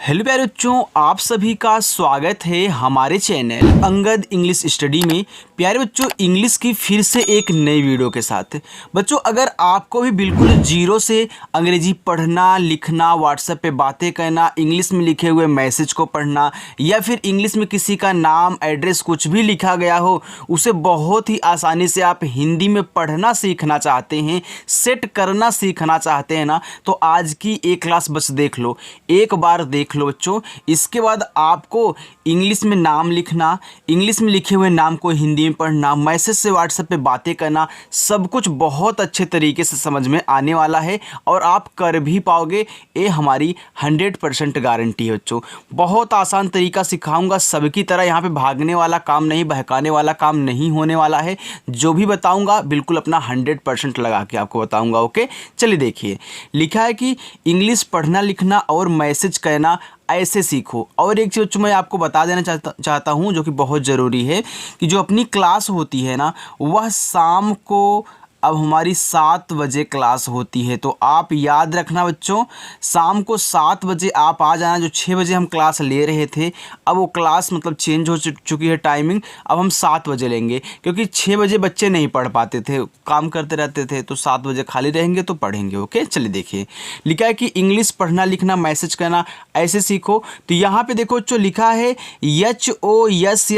Hello प्यारे बच्चों, आप सभी का स्वागत है हमारे चैनल अंगद इंग्लिश स्टडी में। प्यारे बच्चों, इंग्लिश की फिर से एक नई वीडियो के साथ। बच्चों, अगर आपको भी बिल्कुल जीरो से अंग्रेजी पढ़ना लिखना, व्हाट्सएप पे बातें करना, इंग्लिश में लिखे हुए मैसेज को पढ़ना, या फिर इंग्लिश में किसी का नाम एड्रेस कुछ भी लिखा गया हो उसे बहुत ही आसानी से आप हिंदी में पढ़ना सीखना चाहते हैं, सेट करना सीखना चाहते हैं ना, तो आज की एक क्लास बस देख लो, एक बार देख लो बच्चों। इसके बाद आपको इंग्लिश में नाम लिखना, इंग्लिश में लिखे हुए नाम को हिंदी में पढ़ना, मैसेज से व्हाट्सएप पे बातें करना, सब कुछ बहुत अच्छे तरीके से समझ में आने वाला है और आप कर भी पाओगे, ये हमारी 100% गारंटी है बच्चों। बहुत आसान तरीका सिखाऊंगा, सबकी तरह यहाँ पे भागने वाला काम नहीं, बहकाने वाला काम नहीं होने वाला है। जो भी बताऊंगा बिल्कुल अपना 100% लगा के आपको बताऊंगा। ओके, चलिए देखिए, लिखा है कि इंग्लिश पढ़ना लिखना और मैसेज करना ऐसे सीखो। और एक चीज़ मैं आपको बता देना चाहता हूँ जो कि बहुत ज़रूरी है, कि जो अपनी क्लास होती है ना, वह शाम को अब हमारी 7 बजे क्लास होती है। तो आप याद रखना बच्चों, शाम को 7 बजे आप आ जाना। जो 6 बजे हम क्लास ले रहे थे, अब वो क्लास मतलब चेंज हो चुकी है टाइमिंग, अब हम 7 बजे लेंगे, क्योंकि 6 बजे बच्चे नहीं पढ़ पाते थे, काम करते रहते थे, तो 7 बजे खाली रहेंगे तो पढ़ेंगे। ओके, चलिए देखिए, लिखा है कि इंग्लिश पढ़ना लिखना मैसेज करना ऐसे सीखो। तो यहाँ पे देखो जो लिखा है HOSHIYAR,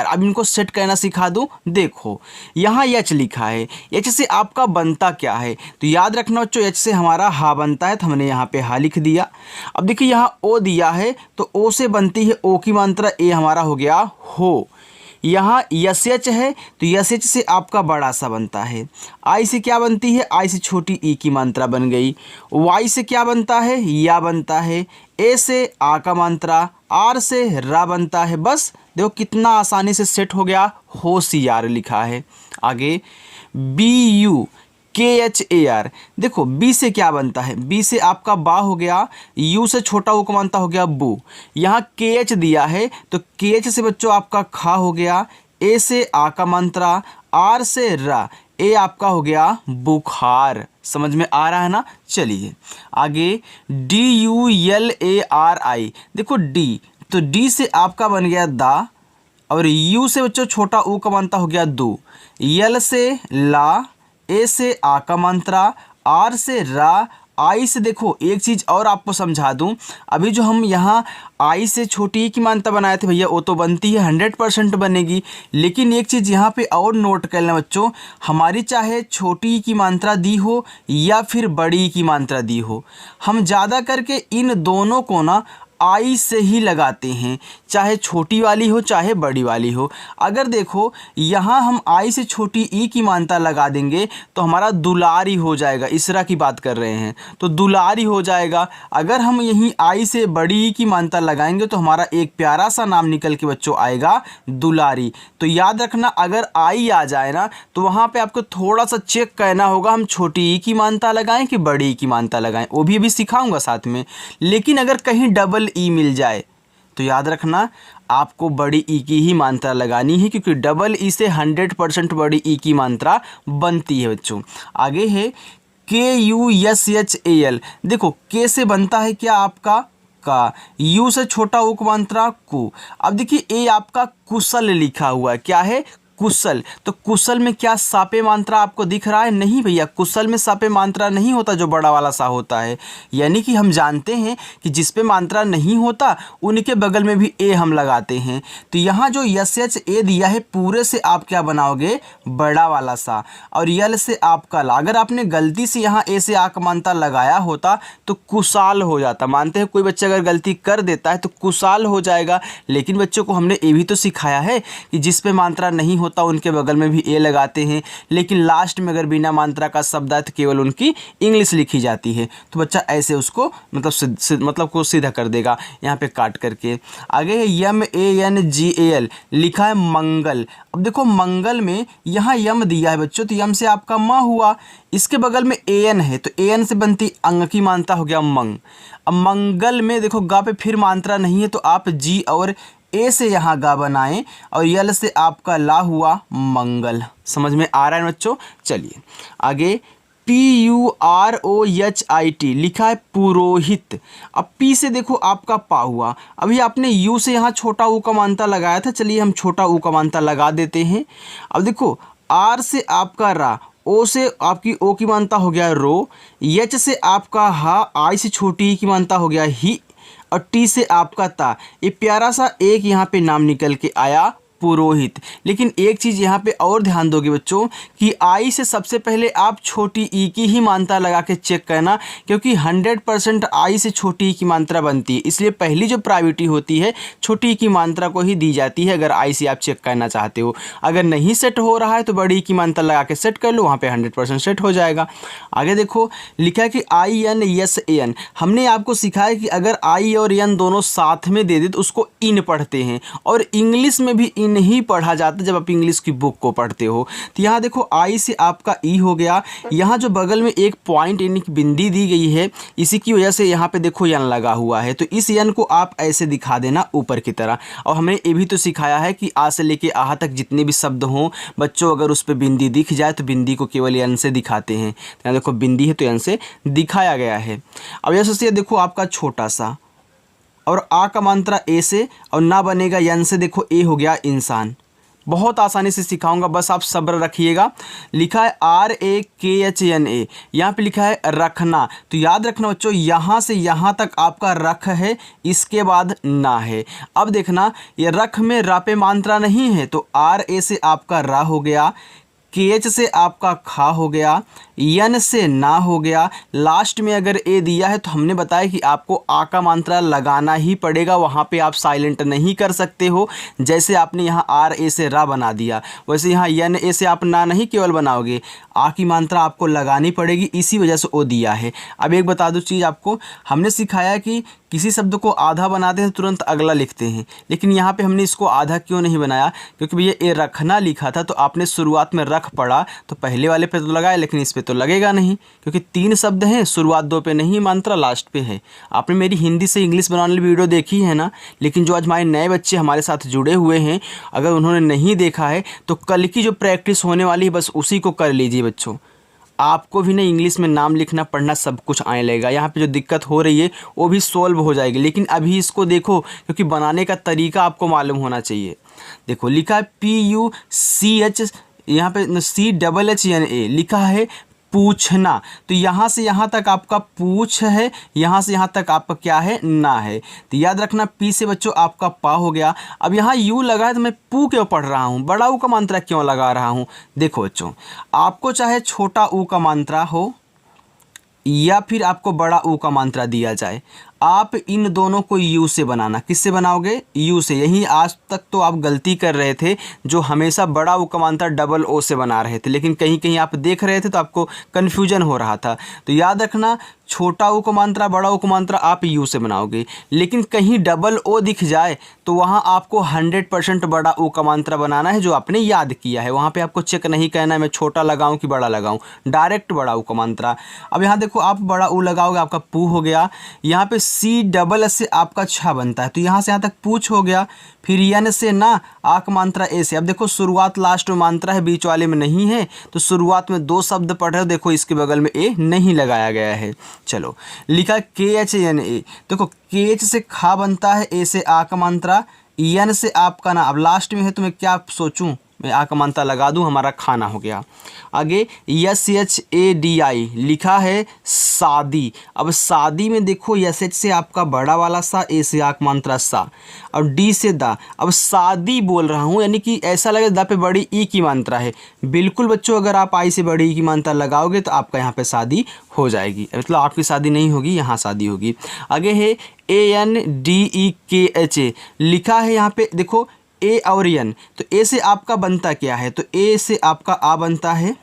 अब इनको सेट करना सिखा दूँ। देखो यहाँ एच लिखा है, एच से आपका बनता क्या है, तो याद रखना बच्चों, एच से हमारा हा बनता है, तो हमने यहाँ पे हा लिख दिया। अब देखिए यहाँ ओ दिया है, तो ओ से बनती है ओ की मात्रा, ए हमारा हो गया हो। यहाँ यस एच है, तो यस एच से आपका बड़ा सा बनता है। आई से क्या बनती है, आई से छोटी ई की मात्रा बन गई। वाई से क्या बनता है, या बनता है। ए से आ का मात्रा, आर से रा बनता है। बस देखो कितना आसानी से सेट हो गया, होशियार लिखा है। आगे BUKHAR, देखो बी से क्या बनता है, बी से आपका बा हो गया, यू से छोटा ऊ का मानता हो गया बू। यहाँ KH दिया है, तो KH से बच्चों आपका खा हो गया, ए से आ का मात्रा, आर से रा, ए आपका हो गया बुखार। समझ में आ रहा है ना। चलिए आगे DULARI, देखो डी, तो डी से आपका बन गया दा, और यू से बच्चों छोटा ऊ का मात्रा हो गया दो, यल से ला, ए से आ का मात्रा, आर से रा, आई से देखो एक चीज़ और आपको समझा दूं, अभी जो हम यहाँ आई से छोटी की मात्रा बनाए थे भैया, वो तो बनती है 100% बनेगी, लेकिन एक चीज़ यहाँ पे और नोट कर लेना बच्चों, हमारी चाहे छोटी की मात्रा दी हो या फिर बड़ी की मात्रा दी हो, हम ज़्यादा करके इन दोनों को ना आई से ही लगाते हैं, चाहे छोटी वाली हो चाहे बड़ी वाली हो। अगर देखो यहाँ हम आई से छोटी ई की मात्रा लगा देंगे तो हमारा दुलारी हो जाएगा, इसरा की बात कर रहे हैं तो दुलारी हो जाएगा। अगर हम यहीं आई से बड़ी ई की मात्रा लगाएंगे तो हमारा एक प्यारा सा नाम निकल के बच्चों आएगा दुलारी। तो याद रखना, अगर आई आ जाए ना तो वहाँ पे आपको थोड़ा सा चेक करना होगा, हम छोटी ई की मात्रा लगाएं कि बड़ी ई की मात्रा लगाएं, वो भी अभी सिखाऊंगा साथ में। लेकिन अगर कहीं डबल ई मिल जाए तो याद रखना आपको बड़ी ई की ही मात्रा लगानी है, क्योंकि डबल ई से 100% बड़ी ई की मात्रा बनती है बच्चों। आगे है KUSHAL, देखो के से बनता है क्या आपका का, यू से छोटा ऊ की मात्रा कु। अब देखिए ए आपका कुशल लिखा हुआ है, क्या है कुशल, तो कुशल में क्या सापे मात्रा आपको दिख रहा है, नहीं भैया, कुशल में सापे मात्रा नहीं होता, जो बड़ा वाला सा होता है। यानी कि हम जानते हैं कि जिस पे मात्रा नहीं होता उनके बगल में भी ए हम लगाते हैं। तो यहाँ जो SHA दिया है, पूरे से आप क्या बनाओगे, बड़ा वाला सा, और यल से आपका ला। अगर आपने गलती से यहाँ ए से आ का मात्रा लगाया होता तो कुशाल हो जाता। मानते हैं कोई बच्चा अगर गलती कर देता है तो कुशाल हो जाएगा, लेकिन बच्चों को हमने ये भी तो सिखाया है कि जिस पे मात्रा नहीं होता उनके बगल में भी ए लगाते हैं, लेकिन लास्ट में अगर बिना मात्रा का शब्द आए तो केवल उनकी इंग्लिश लिखी जाती है। तो बच्चा ऐसे उसको मतलब को सीधा कर देगा यहाँ पे काट करके। आगे है MANGAL, लिखा है मंगल। अब देखो मंगल में यहाँ यम दिया है बच्चों, तो यम से आपका म हुआ, इसके बगल में AN है, तो AN से बनती अंग की मात्रा हो गया मंग। अब मंगल में देखो गा पे फिर मात्रा नहीं है, तो आप जी और ए से यहाँ गा बनाएं, और यल से आपका ला हुआ मंगल। समझ में आ रहा है बच्चों। चलिए आगे PUROHIT लिखा है पुरोहित। अब P से देखो आपका पा हुआ, अभी आपने U से यहाँ छोटा ऊ का मानता लगाया था, चलिए हम छोटा ऊ का मानता लगा देते हैं। अब देखो R से आपका रा, O से आपकी ओ की मानता हो गया रो, H से आपका हा, I से छोटी ई की मानता हो गया ही, और T से आपका ता। ये प्यारा सा एक यहाँ पे नाम निकल के आया पुरोहित। लेकिन एक चीज़ यहाँ पे और ध्यान दोगे बच्चों कि आई से सबसे पहले आप छोटी ई की ही मात्रा लगा के चेक करना, क्योंकि 100% आई से छोटी ई की मात्रा बनती है, इसलिए पहली जो प्रायोरिटी होती है छोटी ई की मात्रा को ही दी जाती है अगर आई से आप चेक करना चाहते हो। अगर नहीं सेट हो रहा है तो बड़ी ई की मात्रा लगा के सेट कर लो, वहाँ पर 100% सेट हो जाएगा। आगे देखो लिखा है कि आई एन यस एन। हमने आपको सिखाया कि अगर आई और एन दोनों साथ में दे दे तो उसको इन पढ़ते हैं, और इंग्लिश में भी इन ही पढ़ा जाता है जब आप इंग्लिश की बुक को पढ़ते हो। तो यहाँ देखो आई से आपका ई हो गया, यहाँ जो बगल में एक पॉइंट यानी कि बिंदी दी गई है, इसी की वजह से यहाँ पे देखो यन लगा हुआ है, तो इस यन को आप ऐसे दिखा देना ऊपर की तरह। और हमने ये भी तो सिखाया है कि आ से लेके आहा तक जितने भी शब्द हों बच्चों, अगर उस पर बिंदी दिख जाए तो बिंदी को केवल यन से दिखाते हैं। तो यहाँ देखो बिंदी है तो यन से दिखाया गया है। अब जैसे देखो आपका छोटा सा, और आ का मात्रा ए से, और ना बनेगा यन से, देखो ए हो गया इंसान। बहुत आसानी से सिखाऊंगा, बस आप सब्र रखिएगा। लिखा है RAKHNA, यहाँ पे लिखा है रखना। तो याद रखना बच्चों, यहाँ से यहाँ तक आपका रख है, इसके बाद ना है। अब देखना ये रख में रा पे मात्रा नहीं है, तो RA से आपका रा हो गया, KH से आपका खा हो गया, यन से ना हो गया, लास्ट में अगर ए दिया है तो हमने बताया कि आपको आ का मात्रा लगाना ही पड़ेगा, वहाँ पे आप साइलेंट नहीं कर सकते हो। जैसे आपने यहाँ RA से रा बना दिया, वैसे यहाँ यन ए से आप ना नहीं केवल बनाओगे, आ की मात्रा आपको लगानी पड़ेगी, इसी वजह से ओ दिया है। अब एक बता दो चीज़ आपको, हमने सिखाया कि किसी शब्द को आधा बनाते हैं तुरंत अगला लिखते हैं, लेकिन यहाँ पे हमने इसको आधा क्यों नहीं बनाया, क्योंकि भैया ये रखना लिखा था तो आपने शुरुआत में रख पढ़ा तो पहले वाले पे तो लगाया, लेकिन इस पे तो लगेगा नहीं, क्योंकि 3 शब्द हैं, शुरुआत 2 पे नहीं, मात्रा लास्ट पे है। आपने मेरी हिंदी से इंग्लिश बनाने वाली वीडियो देखी है ना, लेकिन जो आज हमारे नए बच्चे हमारे साथ जुड़े हुए हैं, अगर उन्होंने नहीं देखा है तो कल की जो प्रैक्टिस होने वाली है बस उसी को कर लीजिए बच्चों। आपको भी ना इंग्लिश में नाम लिखना पढ़ना सब कुछ आने लगेगा, यहाँ पे जो दिक्कत हो रही है वो भी सॉल्व हो जाएगी। लेकिन अभी इसको देखो, क्योंकि बनाने का तरीका आपको मालूम होना चाहिए। देखो लिखा है PUCH, यहाँ पे CHHNA लिखा है पूछना। तो यहाँ से यहाँ तक आपका पूछ है, यहाँ से यहाँ तक आपका क्या है, ना है। तो याद रखना पी से बच्चों आपका पा हो गया। अब यहाँ यू लगा है तो मैं पू क्यों पढ़ रहा हूँ, बड़ा ऊ का मात्रा क्यों लगा रहा हूँ। देखो बच्चों, आपको चाहे छोटा ऊ का मात्रा हो या फिर आपको बड़ा ऊ का मात्रा दिया जाए, आप इन दोनों को यू से बनाना। किससे बनाओगे, यू से। यही आज तक तो आप गलती कर रहे थे, जो हमेशा बड़ा ऊ का मात्रा डबल ओ से बना रहे थे, लेकिन कहीं कहीं आप देख रहे थे तो आपको कन्फ्यूजन हो रहा था। तो याद रखना, छोटा ऊ का मात्रा बड़ा ऊ का मात्रा आप यू से बनाओगे, लेकिन कहीं डबल ओ दिख जाए तो वहाँ आपको 100% बड़ा ऊ का मात्रा बनाना है, जो आपने याद किया है। वहाँ पे आपको चेक नहीं करना है मैं छोटा लगाऊं कि बड़ा लगाऊं, डायरेक्ट बड़ा ऊ का मात्रा। अब यहाँ देखो, आप बड़ा ऊ लगाओगे, आपका पू हो गया। यहाँ पे CSS से आपका छा बनता है, तो यहाँ से यहाँ तक पूछ हो गया। फिर यन से ना, आ का मात्रा ए से। अब देखो शुरुआत लास्ट में मात्रा है, बीच वाले में नहीं है, तो शुरुआत में 2 शब्द पढ़ रहे हो, देखो इसके बगल में ए नहीं लगाया गया है। चलो लिखा KHNA, देखो KH से खा बनता है, ए से आ का मात्रा, यन से आपका ना। अब लास्ट में है तो मैं क्या सोचूं, मैं आ का मात्रा लगा दूं, हमारा खाना हो गया। आगे SHADI लिखा है शादी। अब शादी में देखो SH से आपका बड़ा वाला सा, ए से आ का मात्रा सा, और डी से दा। अब शादी बोल रहा हूँ, यानी कि ऐसा लगे दा पे बड़ी ई की मात्रा है। बिल्कुल बच्चों, अगर आप आई से बड़ी ई की मात्रा लगाओगे तो आपका यहाँ पे शादी हो जाएगी, मतलब आपकी शादी नहीं होगी, यहाँ शादी होगी। आगे है ANDEKH लिखा है, यहाँ पे देखो ए और एन। तो ए से आपका बनता क्या है, तो ए से आपका आ बनता है।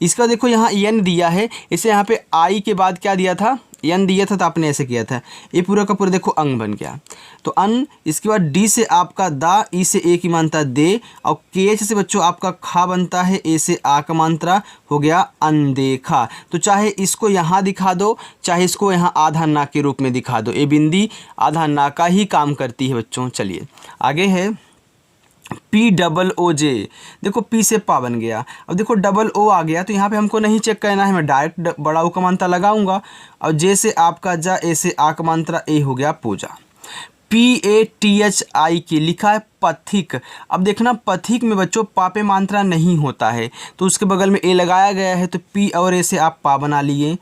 इसका देखो यहाँ एन दिया है, इसे यहाँ पे आई के बाद क्या दिया था, एन दिया था, तो आपने ऐसे किया था। ये पूरा का पूरा देखो अंग बन गया, तो अन। इसके बाद डी से आपका दा, ई से ए की मात्रा दे, और KH से बच्चों आपका खा बनता है, ए से आ का मात्रा हो गया अनदेखा। तो चाहे इसको यहाँ दिखा दो, चाहे इसको यहाँ आधा ना के रूप में दिखा दो, ये बिंदी आधा ना का ही काम करती है बच्चों। चलिए आगे है POOJ, देखो पी से पा बन गया। अब देखो डबल ओ आ गया तो यहाँ पे हमको नहीं चेक करना है, मैं डायरेक्ट बड़ा ऊ का मात्रा लगाऊंगा। और जे से आपका जा, ए से आ का मात्रा, ए हो गया पूजा। PATHIK लिखा है पथिक। अब देखना पथिक में बच्चों पा पे मात्रा नहीं होता है तो उसके बगल में ए लगाया गया है, तो पी और ए से आप पा बना लिए,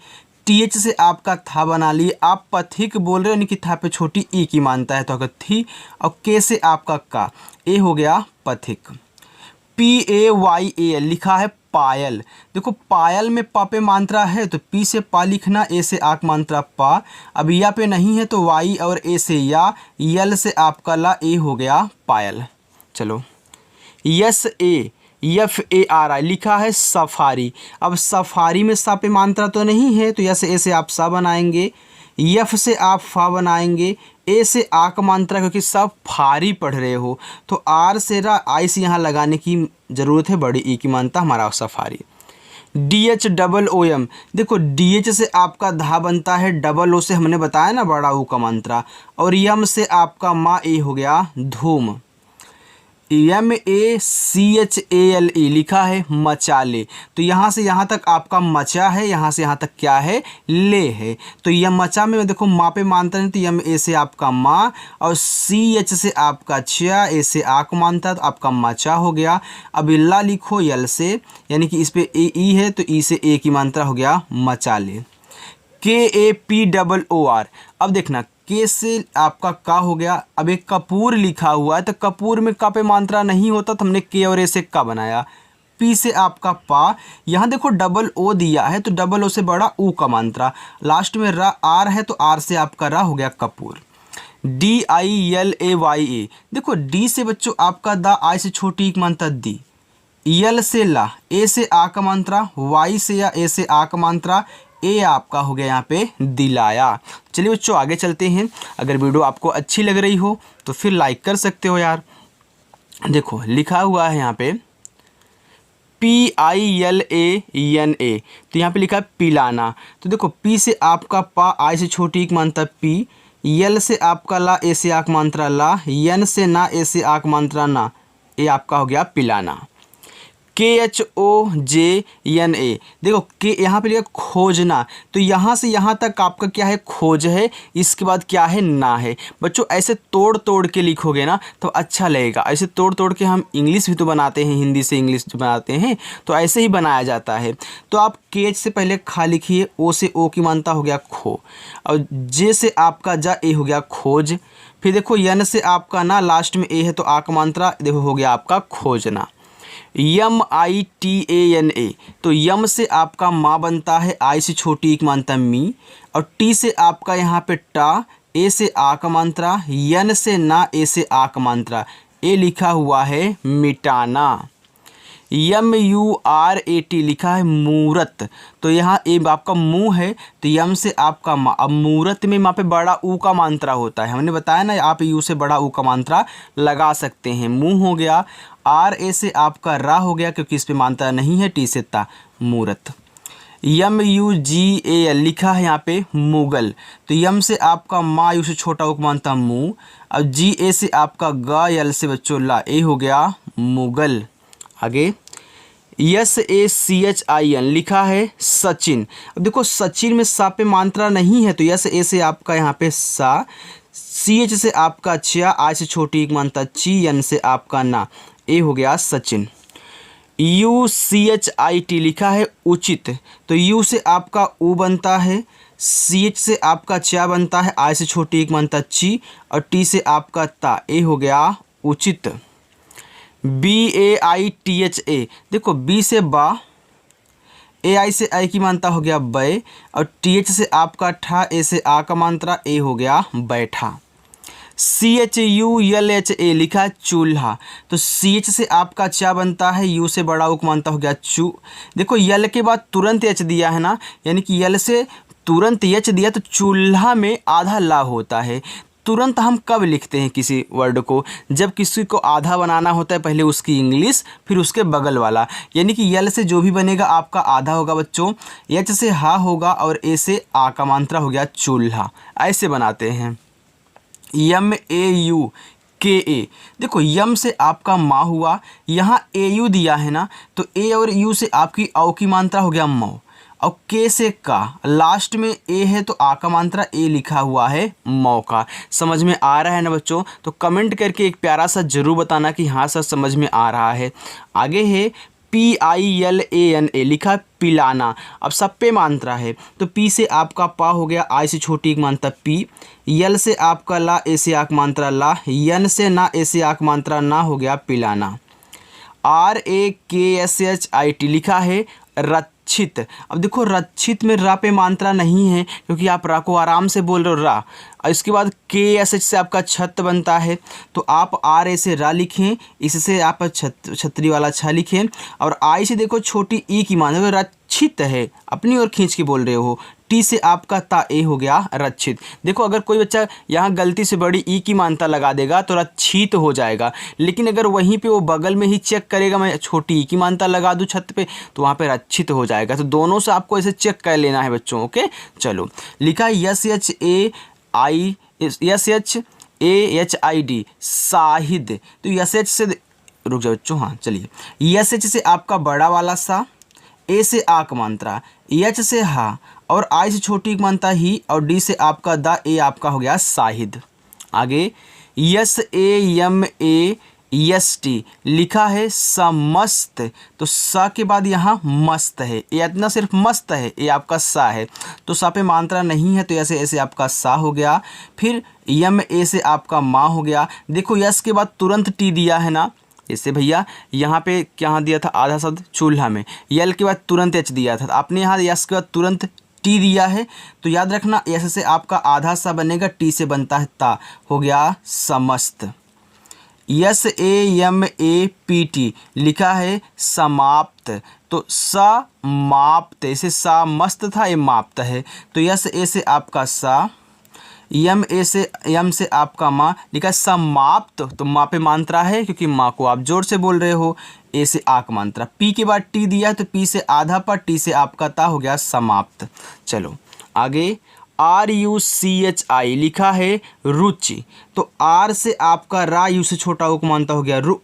TH से आपका था बना लिए। आप पथिक बोल रहे हो यानी कि था पे छोटी ई की मानता है तो अगर थी, और के से आपका का, ए हो गया पथिक। PAYAL लिखा है पायल। देखो पायल में पा पे मात्रा है तो पी से पा लिखना, ए से आक मात्रा पा। अब या पे नहीं है तो वाई और ए से या, यल से आपका ला, ए हो गया पायल। चलो SAFARI लिखा है सफारी। अब सफारी में सा पे मात्रा तो नहीं है तो यस ए से आप सा बनाएंगे, यफ से आप फा बनाएंगे, ए से आ का मात्रा, क्योंकि सब फारी पढ़ रहे हो तो आर से रा, आई से यहाँ लगाने की ज़रूरत है, बड़ी ई की मात्रा हमारा सफारी। DHOOM, देखो DH से आपका धा बनता है, डबल ओ से हमने बताया ना बड़ा ऊ का मात्रा, और यम से आपका मा, ए हो गया धूम। MACHALE लिखा है मचाले। तो यहाँ से यहाँ तक आपका मचा है, यहाँ से यहाँ तक क्या है, ले है। तो यह मचा में देखो माँ पे मानता है तो यम ए से आपका माँ, और CH से आपका चा, ए से आक मानता है तो आपका मचा हो गया। अब ला लिखो यल से, यानी कि इस पे ई है तो ई से ए की मात्रा हो गया मचाले। KAPOOR, अब देखना के से आपका का हो गया। अब एक कपूर लिखा हुआ है तो कपूर में का पे मात्रा नहीं होता तो हमने के और ए से का बनाया। पी से आपका पा, यहाँ देखो डबल ओ दिया है तो डबल ओ से बड़ा ऊ का मात्रा, लास्ट में रा आर है तो आर से आपका रा हो गया कपूर। DILAYA, देखो डी से बच्चों आपका दा, आई से छोटी एक मात्रा दी, यल से ला, ए से आ का मात्रा, वाई से या ए से आ का मात्रा, ए आपका हो गया यहाँ पे दिलाया। चलिए बच्चों आगे चलते हैं। अगर वीडियो आपको अच्छी लग रही हो तो फिर लाइक कर सकते हो यार। देखो लिखा हुआ है यहाँ पे PILANA, तो यहाँ पे लिखा है पिलाना। तो देखो पी से आपका पा, आई से छोटी एक मात्रा पी, यल से आपका ला, ए से आक मात्रा ला, यन से ना, ए से आक मात्रा ना, ए आपका हो गया पिलाना। KHOJNA, देखो के यहाँ पे लिखा खोजना, तो यहाँ से यहाँ तक आपका क्या है, खोज है, इसके बाद क्या है, ना है। बच्चों ऐसे तोड़ तोड़ के लिखोगे ना तो अच्छा लगेगा। ऐसे तोड़ तोड़ के हम इंग्लिश भी तो बनाते हैं, हिंदी से इंग्लिश बनाते हैं तो ऐसे ही बनाया जाता है। तो आप KH से पहले खा लिखिए, ओ से ओ की मानता हो गया खो, और जे से आपका जा, ए हो गया खोज। फिर देखो यन से आपका ना, लास्ट में ए है तो आ का मात्रा, देखो हो गया आपका खोजना। MITANA, तो यम से आपका माँ बनता है, आई से छोटी एक मात्रा मी, और टी से आपका यहाँ पे टा, ए से आ का मात्रा, यन से ना, ए से आ का मात्रा, ए लिखा हुआ है मिटाना। MURAT लिखा है मूरत, तो यहाँ ए आपका मुँह है तो यम से आपका माँ। अब मूरत में माँ पे बड़ा ऊ का मात्रा होता है, हमने बताया ना आप यू से बड़ा ऊ का मात्रा लगा सकते हैं। मुँह हो गया, RA से आपका रा हो गया क्योंकि इस पे मात्रा नहीं है, टी से ता, मूरत। MUGAL लिखा है यहाँ पे मुगल, तो यम से आपका माँ, यू से छोटा ऊ मानता मुँह, अब GA से आपका गा, यल से बच्चों ला, ए हो गया मुगल। आगे SACHIN लिखा है सचिन। अब देखो सचिन में सा पे मात्रा नहीं है तो यस ए से आपका यहाँ पे सा, CH से आपका चा, आई से छोटी एक मात्रा ची, यन से आपका ना, ए हो गया सचिन। UCHIT लिखा है उचित, तो यू से आपका ऊ बनता है, CH से आपका चा बनता है, आई से छोटी एक मात्रा ची, और टी से आपका ता, ए हो गया उचित। BAITHA, देखो बी से बा, AI से आई की मात्रा हो गया बै, और TH से आपका ठा, ए से आ का मात्रा, ए हो गया बैठा। CHULHA लिखा है चूल्हा, तो CH से आपका चा बनता है, यू से बड़ा ऊ मानता हो गया चू। देखो यल के बाद तुरंत एच दिया है ना, यानी कि यल से तुरंत एच दिया तो चूल्हा में आधा ला होता है। तुरंत हम कब लिखते हैं किसी वर्ड को, जब किसी को आधा बनाना होता है, पहले उसकी इंग्लिश फिर उसके बगल वाला, यानी कि यल से जो भी बनेगा आपका आधा होगा बच्चों, एच से हा होगा, और ए से आ का मात्रा हो गया चूल्हा। ऐसे बनाते हैं। MAU के ए। देखो यम से आपका माँ हुआ, यहाँ ए यू दिया है ना, तो ए और यू से आपकी औ की मात्रा हो गया मौ, और के से का, लास्ट में ए है तो आ का मात्रा ए लिखा हुआ है मौका। समझ में आ रहा है ना बच्चों? तो कमेंट करके एक प्यारा सा जरूर बताना कि हाँ सर समझ में आ रहा है। आगे है PILANA, लिखा पिलाना। अब सब पे मात्रा है, तो पी से आपका पा हो गया, आई से छोटी एक मात्रा पी, यल से आपका ला, ए से आक मात्रा ला, यन से ना, ए से आक मात्रा ना, हो गया पिलाना। RAKSHIT, लिखा है रक्षित। अब देखो रक्षित में रा पे मात्रा नहीं है क्योंकि आप रा को आराम से बोल रहे हो रा, और इसके बाद KSH से आपका छत बनता है, तो आप RA से रा लिखें, इससे आप छतरी वाला छ लिखें, और आई से देखो छोटी ई की मात्रा रक्षित है, अपनी ओर खींच के बोल रहे हो। टी से आपका ता ए हो गया रक्षित। देखो अगर कोई बच्चा यहाँ गलती से बड़ी ई की मात्रा लगा देगा तो रक्षित हो जाएगा, लेकिन अगर वहीं पे वो बगल में ही चेक करेगा मैं छोटी ई की मात्रा लगा दूँ छत पे, तो वहाँ पे रक्षित हो जाएगा। तो दोनों से आपको ऐसे चेक कर लेना है बच्चों। ओके चलो, लिखा SHAID शाहिद। तो SH से रुक जाओ बच्चों, हाँ चलिए, SH से आपका बड़ा वाला सा, ए से आक मात्रा, एच से हा, और आई से छोटी मात्रा ही, और डी से आपका दा, ए आपका हो गया शाहिद। आगे SAMAST, लिखा है समस्त। तो सा के बाद यहाँ मस्त है, ये इतना सिर्फ मस्त है, ये आपका सा है, तो सा पे मात्रा नहीं है, तो ऐसे आपका सा हो गया। फिर YMA से आपका माँ हो गया। देखो यस के बाद तुरंत टी दिया है ना, इससे भैया यहाँ पे क्या दिया था आधा शब्द चूल्हा में, यल के बाद तुरंत एच दिया था, आपने यहाँ यस के बाद तुरंत टी दिया है, तो याद रखना यस से आपका आधा सा बनेगा, टी से बनता है ता, हो गया समस्त। SAMAPT, लिखा है समाप्त। तो समाप्त, इसे सा मस्त था, ये माप्त है, तो यस ए से आपका सा, यम से आपका माँ, लिखा समाप्त। तो माँ पे मात्रा है क्योंकि माँ को आप जोर से बोल रहे हो, ए से आक मात्रा, पी के बाद टी दिया है तो पी से आधा पर, टी से आपका ता, हो गया समाप्त। चलो आगे RUCHI, लिखा है रुचि। तो आर से आपका रा, यू से छोटा ओ को मानता हो गया रु,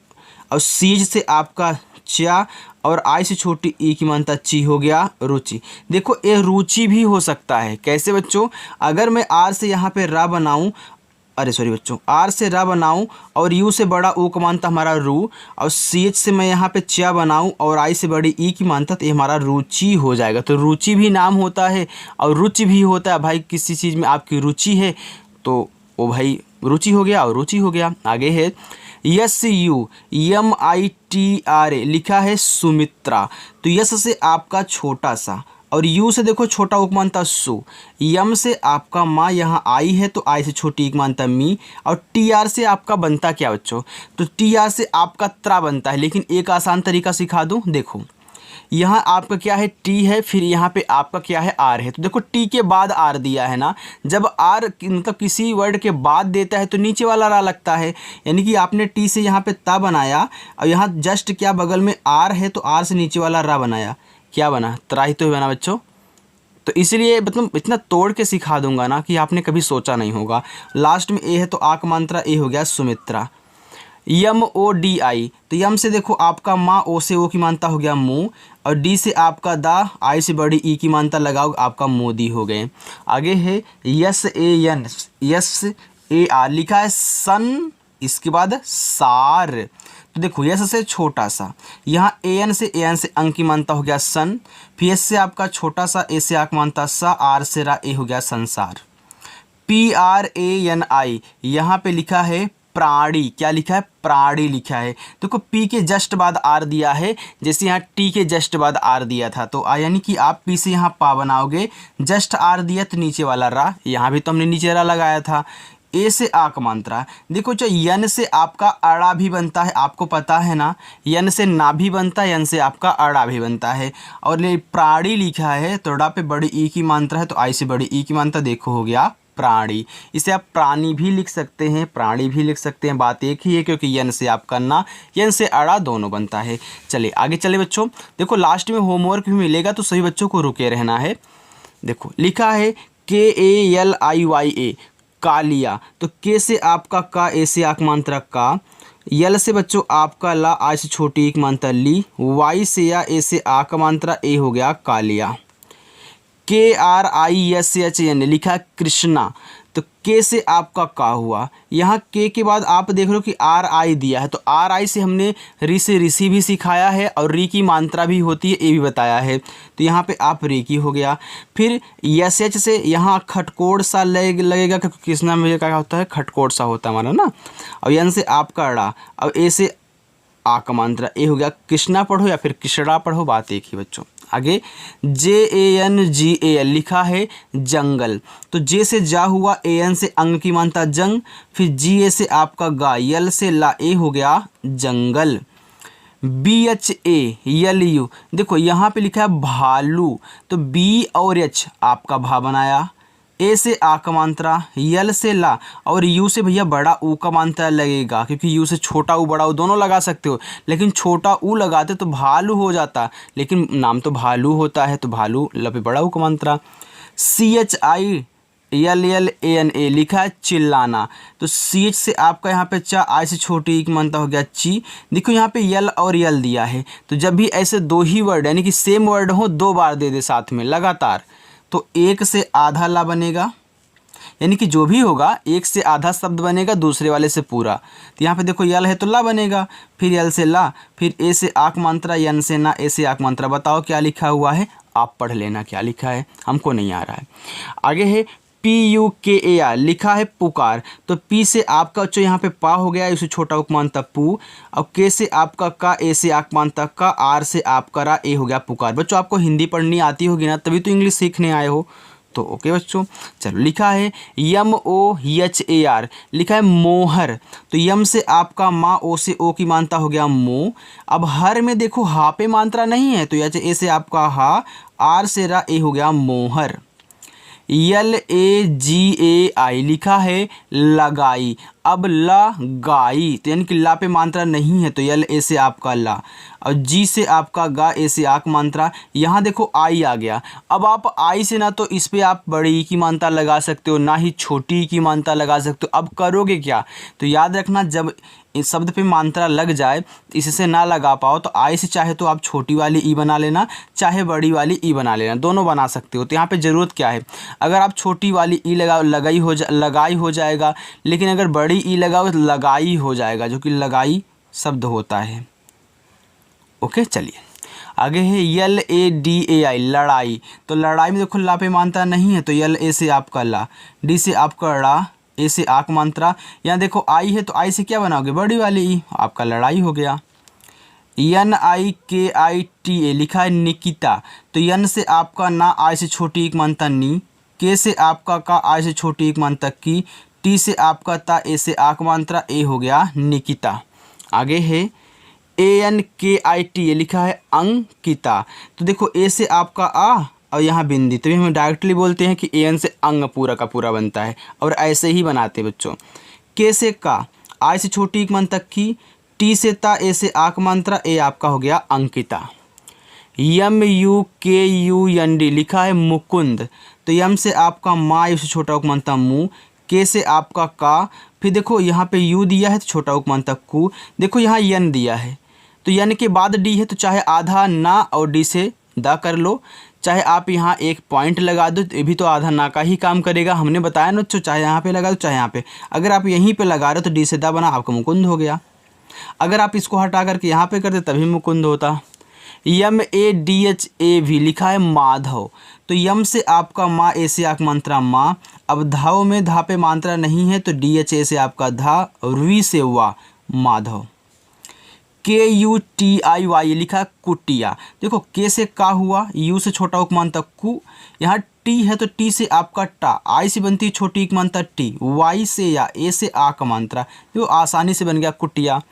और सीज से आपका चा, और आई से छोटी ई की मानता ची, हो गया रुचि। देखो ये रुचि भी हो सकता है, कैसे बच्चों? अगर मैं आर से यहाँ पे रा बनाऊँ, अरे सॉरी बच्चों, आर से रा बनाऊँ और यू से बड़ा ओ का मानता हमारा रू, और सी एच से मैं यहाँ पे चा बनाऊँ और आई से बड़ी ई की मानता, तो ये हमारा रुचि हो जाएगा। तो रुचि भी नाम होता है और रुचि भी होता है। भाई किसी चीज़ में आपकी रुचि है तो वो भाई रुचि हो गया और रुचि हो गया। आगे है SUMITRA, लिखा है सुमित्रा। तो यस से आपका छोटा सा, और यू से देखो छोटा उपमानता सु, यम से आपका माँ, यहाँ आई है तो आई से छोटी एक मानता मी, और TR से आपका बनता क्या बच्चों? तो TR से आपका त्रा बनता है, लेकिन एक आसान तरीका सिखा दूँ। देखो यहाँ आपका क्या है टी है, फिर यहाँ पे आपका क्या है आर है। तो देखो टी के बाद आर दिया है ना, जब आर मतलब किसी वर्ड के बाद देता है तो नीचे वाला रा लगता है, यानी कि आपने टी से यहाँ पे ता बनाया और यहाँ जस्ट क्या बगल में आर है तो आर से नीचे वाला रा बनाया, क्या बना? त्रा ही तो बना बच्चों। तो इसलिए मतलब इतना तोड़ के सिखा दूंगा ना कि आपने कभी सोचा नहीं होगा। लास्ट में ए है तो आक मात्रा ए हो गया सुमित्रा। MODI, तो यम से देखो आपका माँ, ओ से ओ की मानता हो गया मुँह, और डी से आपका दा, आई से बड़ी ई की मानता लगाओ आपका मोदी हो गए। आगे है SAR, लिखा है सन, इसके बाद सार। तो देखो यस से छोटा सा, यहाँ AN से अंक की मानता हो गया सन, फिर एस से आपका छोटा सा, ए से आक मानता सा, आर से रा, ए हो गया संसार। PRANI, यहाँ पे लिखा है प्राणी। क्या लिखा है? प्राणी लिखा है। देखो पी के जस्ट बाद आर दिया है, जैसे यहाँ टी के जस्ट बाद आर दिया था, तो यानी कि आप पी से यहाँ पा बनाओगे, जस्ट आर दिया तो नीचे वाला रा, यहाँ भी तो हमने नीचे रा लगाया था। ए से आक मात्रा, देखो जो यन से आपका अड़ा भी बनता है, आपको पता है ना, यन से ना भी बनता है, यन से आपका अड़ा भी बनता है। और ये प्राणी लिखा है तो अड़ा पे बड़ी ई की मात्रा है, तो आई से बड़ी ई की मात्रा, देखो हो गया प्राणी। इसे आप प्राणी भी लिख सकते हैं, प्राणी भी लिख सकते हैं, बात एक ही है क्योंकि यन से आपका ना, यन से अड़ा दोनों बनता है। चलिए आगे चले बच्चों, देखो लास्ट में होमवर्क भी मिलेगा तो सभी बच्चों को रुके रहना है। देखो लिखा है KALIYA, कालिया, तो के से आपका का, ए से आक मात्रा का, यल से बच्चों आपका ला, आई से छोटी एक मात्रा ली, वाई से या ए से आक मात्रा ए हो गया कालिया। KRISHN लिखा है कृष्णा, तो के से आपका का हुआ। यहाँ के के बाद आप देख रहे हो कि RI दिया है, तो RI से हमने री से ऋषि भी सिखाया है और री की मात्रा भी होती है ये भी बताया है, तो यहाँ पे आप रे की हो गया। फिर SH से यहाँ खटकोड़ सा लगेगा, क्योंकि कृष्णा में क्या होता है, खटकोड़ सा होता है हमारा ना। अब यन से आपका अड़ा, अब ए से आ का मात्रा ए हो गया। कृष्णा पढ़ो या फिर कृष्णा पढ़ो, बात एक ही बच्चों। आगे JANGAL लिखा है जंगल, तो जे से जा हुआ, AN से अंग की मात्रा जंग, फिर GA से आपका गा, यल से ला, ए हो गया जंगल। BHALU देखो यहाँ पे लिखा है भालू, तो B और H आपका भा बनाया, ए से आ का मात्रा, यल से ला, और यू से भैया बड़ा ऊ का मात्रा लगेगा, क्योंकि यू से छोटा ऊ बड़ा ऊ दोनों लगा सकते हो, लेकिन छोटा ऊ लगाते तो भालू हो जाता, लेकिन नाम तो भालू होता है, तो भालू लपे बड़ा ऊ का मात्रा। CHILLANA लिखा है चिल्लाना, तो CH से आपका यहाँ पे चा, आई से छोटी एक मात्रा हो गया ची। देखो यहाँ पे यल और यल दिया है, तो जब भी ऐसे दो ही वर्ड यानी कि सेम वर्ड हो, दो बार दे दे साथ में लगातार, तो एक से आधा ला बनेगा, यानी कि जो भी होगा एक से आधा शब्द बनेगा, दूसरे वाले से पूरा। तो यहाँ पे देखो यल है तो ला बनेगा, फिर यल से ला, फिर ए से आक मात्रा, यन से ना, ए से आक मात्रा। बताओ क्या लिखा हुआ है, आप पढ़ लेना क्या लिखा है, हमको नहीं आ रहा है। आगे है PUKAR लिखा है पुकार, तो पी से आपका जो यहाँ पे पा हो गया, इसे छोटा उपमानता पू, और के से आपका का, ए से आक मानता का, आर से आपका रा, ए हो गया पुकार। बच्चों आपको हिंदी पढ़नी आती होगी ना, तभी तो इंग्लिश सीखने आए हो, तो ओके बच्चों। चलो लिखा है MOHAR लिखा है मोहर, तो यम से आपका माँ, ओ से ओ की मात्रा हो गया मो। अब हर में देखो हा पे मात्रा नहीं है, तो ए से आपका हा, आर से रा, ए हो गया मोहर। LAGAI लिखा है लगाई, अब लगाई, तो यानी कि ला पे मात्रा नहीं है, तो यल ए से आपका ला, और जी से आपका गा, ए से आक मात्रा। यहाँ देखो आई आ गया, अब आप आई से ना तो इस पे आप बड़ी की मात्रा लगा सकते हो, ना ही छोटी की मात्रा लगा सकते हो। अब करोगे क्या, तो याद रखना जब इस शब्द पे मात्रा लग जाए, इससे ना लगा पाओ, तो आई से चाहे तो आप छोटी वाली ई बना लेना, चाहे बड़ी वाली ई बना लेना, दोनों बना सकते हो। तो यहाँ पे ज़रूरत क्या है, अगर आप छोटी वाली ई लगाई हो जाएगा, लेकिन अगर बड़ी ई लगाओ तो लगाई हो जाएगा, जो कि लगाई शब्द होता है। ओके चलिए आगे है LADAI लड़ाई, तो लड़ाई में देखो ला पे मात्रा नहीं है, तो यल ए से आपका ला, डी से आपका ड़ा, ए से आक मात्रा। यहाँ देखो आई है, तो आई से क्या बनाओगे, बड़ी वाली ई, आपका लड़ाई हो गया। NIKITA लिखा है निकिता, तो यन से आपका ना, आई से छोटी एक मात्रा नी, के से आपका का, आई से छोटी एक मात्रा की, टी से आपका ता, ए से आक मात्रा, ए हो गया निकिता। आगे है ANKITA लिखा है अंकिता, तो देखो ए से आपका आ और यहाँ बिंदी, तभी हम डायरेक्टली बोलते हैं कि एन से अंग पूरा का पूरा बनता है, और ऐसे ही बनाते बच्चों। के से का, आई से छोटी एक मात्रा की, टी से ता, ए से आक मात्रा, ए आपका हो गया अंकिता। MUKUND लिखा है मुकुंद, तो यम से आपका माँ, से छोटा उक मात्रा मुँह, के से आपका का, फिर देखो यहाँ पे यू दिया है तो छोटा उक मात्रा कु, देखो यहाँ यन दिया है, तो यन के बाद डी है, तो चाहे आधा ना और डी से दा कर लो, चाहे आप यहाँ एक पॉइंट लगा दो, तो ये भी तो आधा ना का ही काम करेगा, हमने बताया ना बच्चों, चाहे यहाँ पे लगा दो चाहे यहाँ पे। अगर आप यहीं पे लगा रहे हो तो डी से दा बना, आपका मुकुंद हो गया। अगर आप इसको हटा करके यहाँ पे करते तभी मुकुंद होता। MADHAV लिखा है माधव, तो यम से आपका माँ, ए से आक मात्रा माँ, अब धाव में धा पे मात्रा नहीं है, तो DHA से आपका धा, और वी से वा माधव। KUTIY लिखा कुटिया, देखो के से का हुआ, यू से छोटा उक मात्रा कु, यहाँ टी है तो टी से आपका टा, आई से बनती है छोटी एक मात्रा टी, वाई से या ए से आ का मात्रा, जो आसानी से बन गया कुटिया।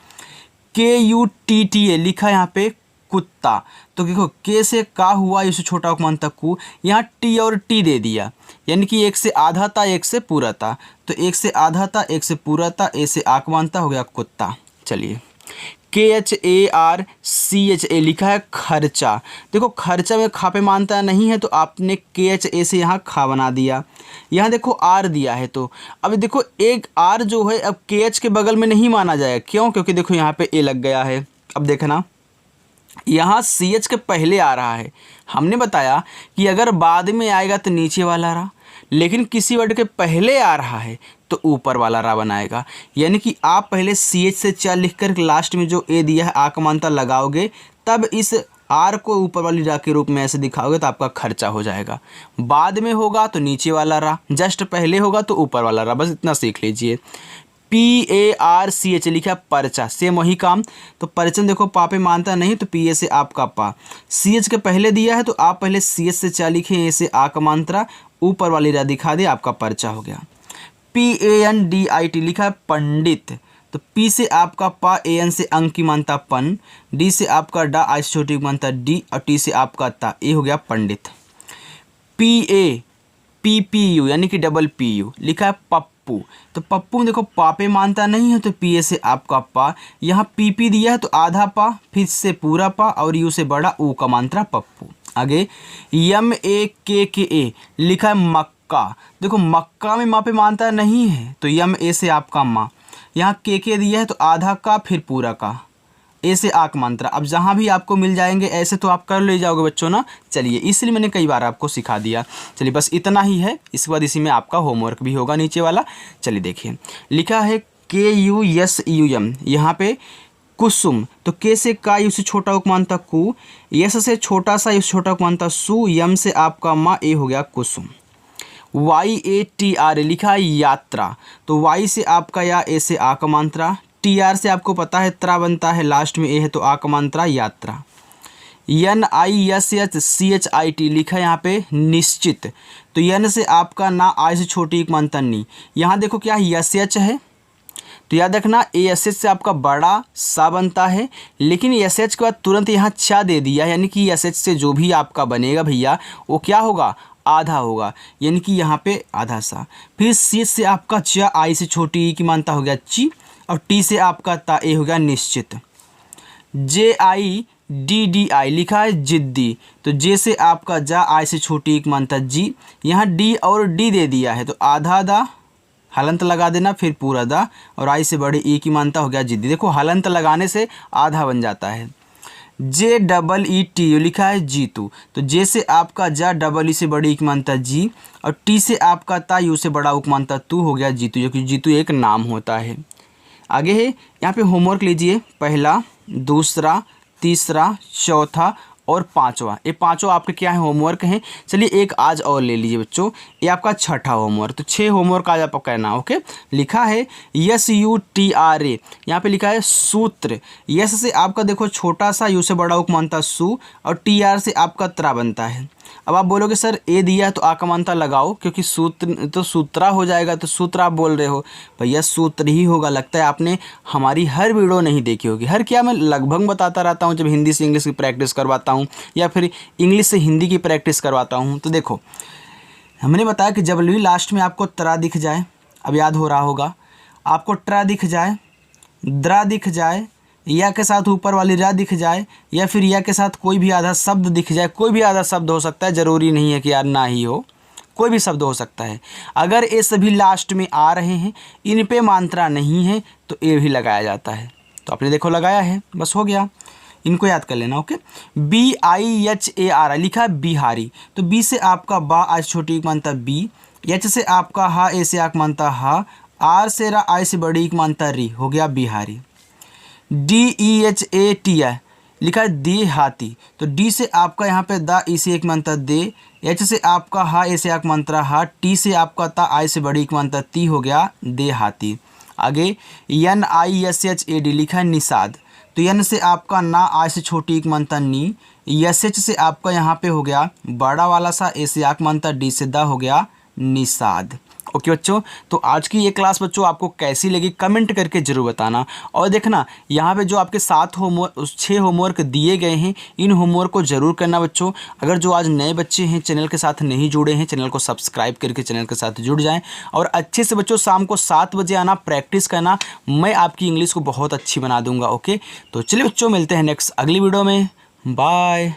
KUTTA लिखा यहाँ पे कुत्ता, तो देखो के से का हुआ, इसे छोटा उक मात्रा कु, यहाँ टी और टी दे दिया, यानी कि एक से आधा था एक से पूरा था, तो एक से आधा था एक से पूरा था, ए से आक मात्रा हो गया कुत्ता। चलिए KHARCHA लिखा है खर्चा। देखो खर्चा में खा पे मानता नहीं है तो आपने KHA से यहाँ खा बना दिया। यहाँ देखो आर दिया है तो अब देखो एक आर जो है अब KH के बगल में नहीं माना जाएगा। क्यों? क्योंकि देखो यहाँ पे ए लग गया है। अब देखना यहाँ CH के पहले आ रहा है। हमने बताया कि अगर बाद में आएगा तो नीचे वाला रहा, लेकिन किसी वर्ड के पहले आ रहा है तो ऊपर वाला रा बनाएगा। यानी कि आप पहले CH से 4 लिखकर लास्ट में जो ए दिया है आ कमांता लगाओगे, तब इस आर को ऊपर वाली रा के रूप में ऐसे दिखाओगे तो आपका खर्चा हो जाएगा। बाद में होगा तो नीचे वाला रा, जस्ट पहले होगा तो ऊपर वाला रा। बस इतना सीख लीजिए। PARCH लिखा पर्चा, सेम वही काम। तो परचन देखो पा पे मानता नहीं तो PA से आपका पा। CH के पहले दिया है तो आप पहले CH से 4 लिखें, ऐसे आ का मात्रा ऊपर वाली रा दिखा दे, आपका पर्चा हो गया। PANDIT लिखा है पंडित। तो P से आपका पा, AN से अंक की मानता पन, D से आपका डा, आई से छोटी की मानता डी और T से आपका ता, ये हो गया पंडित। PAPPU यानी कि डबल PU लिखा है पप्पू। तो पप्पू में देखो पा पे मानता नहीं है तो PA से आपका पा, यहाँ PP दिया है तो आधा पा, फिर से पूरा पा और U से बड़ा ऊ का मात्रा पप्पू। आगे MAKKA लिखा है मक्का। देखो मक्का में माँ पे मानता नहीं है तो MA से आपका माँ, यहाँ KK दिया है तो आधा का फिर पूरा का, ए से आक मंत्रा। अब जहाँ भी आपको मिल जाएंगे ऐसे तो आप कर ले जाओगे बच्चों ना। चलिए इसलिए मैंने कई बार आपको सिखा दिया। चलिए बस इतना ही है, इसके बाद इसी में आपका होमवर्क भी होगा नीचे वाला। चलिए देखिए लिखा है KUSUM, यहाँ पे कुसुम। तो के से का, यू से छोटा उक मानता कु, यस से छोटा सा, यू से छोटा उक मानता सु, यम से आपका माँ, ए हो गया कुसुम। YATRA लिखा है यात्रा। तो Y से आपका या, ए से आ का मात्रा, TR से आपको पता है त्रा बनता है, लास्ट में ए है तो आ का मात्रा यात्रा। NISHCHIT लिखा है यहाँ पे निश्चित। तो यन से आपका ना, आई से छोटी एक मानता नी। यहाँ देखो क्या यश है तो याद रखना ASH से आपका बड़ा सा बनता है, लेकिन SH के बाद तुरंत यहाँ चा दे दिया, यानी कि SH से जो भी आपका बनेगा भैया वो क्या होगा, आधा होगा, यानी कि यहाँ पे आधा सा। फिर C से आपका च, आई से छोटी की मानता हो गया ची, और T से आपका ता, ए हो गया निश्चित। JIDDI लिखा है जिद्दी। तो J से आपका जा, आई से छोटी एक मानता जी, यहाँ D और D दे दिया है तो आधा दा, हलंत लगा देना, फिर पूरा दा, और आई से बड़े ई की मानता हो गया जिद्दी। देखो हलंत लगाने से आधा बन जाता है। JEET लिखा है जीतू। तो जे से आपका जा, डबल ई से बड़ी की मानता जी, और टी से आपका ता, यू से बड़ा उक मानता तू, हो गया जीतू, जो कि जीतू एक नाम होता है। आगे है यहाँ पे होमवर्क लीजिए, पहला, दूसरा, तीसरा, चौथा और पांचवा। ये पांचों आपके क्या है, होमवर्क हैं। चलिए एक आज और ले लीजिए बच्चों, ये आपका छठा होमवर्क। तो 6 होमवर्क आज आपको करना। ओके, लिखा है SUTRA, यहाँ पे लिखा है सूत्र। यस से आपका देखो छोटा सा, यू से बड़ा उक मानता सु, और TR से आपका त्रा बनता है। अब आप बोलोगे सर ए दिया है तो आ का मानता लगाओ, क्योंकि सूत्र तो सूत्रा हो जाएगा, तो सूत्र आप बोल रहे हो भैया, सूत्र ही होगा। लगता है आपने हमारी हर वीडियो नहीं देखी होगी। हर क्या, मैं लगभग बताता रहता हूँ जब हिंदी से इंग्लिश की प्रैक्टिस करवाता हूँ या फिर इंग्लिश से हिंदी की प्रैक्टिस करवाता हूँ। तो देखो हमने बताया कि जब भी लास्ट में आपको त्रा दिख जाए, अब याद हो रहा होगा आपको, ट्रा दिख जाए, द्रा दिख जाए, या के साथ ऊपर वाली रा दिख जाए, या फिर या के साथ कोई भी आधा शब्द दिख जाए, कोई भी आधा शब्द हो सकता है, ज़रूरी नहीं है कि यार ना ही हो, कोई भी शब्द हो सकता है। अगर ये सभी लास्ट में आ रहे हैं, इन पे मात्रा नहीं है तो ए भी लगाया जाता है। तो आपने देखो लगाया है, बस हो गया, इनको याद कर लेना। ओके, BIHAR लिखा है बिहारी। तो बी से आपका बा, आज छोटी एक मानता बी, एच से आपका हा, ए से आक मानता हा, आर से रा, आई से बड़ी एक मानता री, हो गया बिहारी। DEHATI लिखा है देहाती। तो डी से आपका यहाँ पे दा, ई से एक मानता दे, एच से आपका हा, ए से आक मात्रा हा, टी से आपका ता, आई से बड़ी एक मानता ती, हो गया देहाती। आगे NISHAD लिखा है निषाद। तो यन से आपका ना, आई से छोटी एक मानता नी, SH से आपका यहाँ पे हो गया बड़ा वाला सा, ए से आक मानता, डी से दा, हो गया निषाद। ओके बच्चों, तो आज की ये क्लास बच्चों आपको कैसी लगी कमेंट करके ज़रूर बताना। और देखना यहाँ पे जो आपके 6 होमवर्क दिए गए हैं, इन होमवर्क को ज़रूर करना बच्चों। अगर जो आज नए बच्चे हैं चैनल के साथ नहीं जुड़े हैं, चैनल को सब्सक्राइब करके चैनल के साथ जुड़ जाएं। और अच्छे से बच्चों शाम को 7 बजे आना, प्रैक्टिस करना, मैं आपकी इंग्लिश को बहुत अच्छी बना दूंगा। ओके, तो चलिए बच्चों मिलते हैं नेक्स्ट अगली वीडियो में। बाय।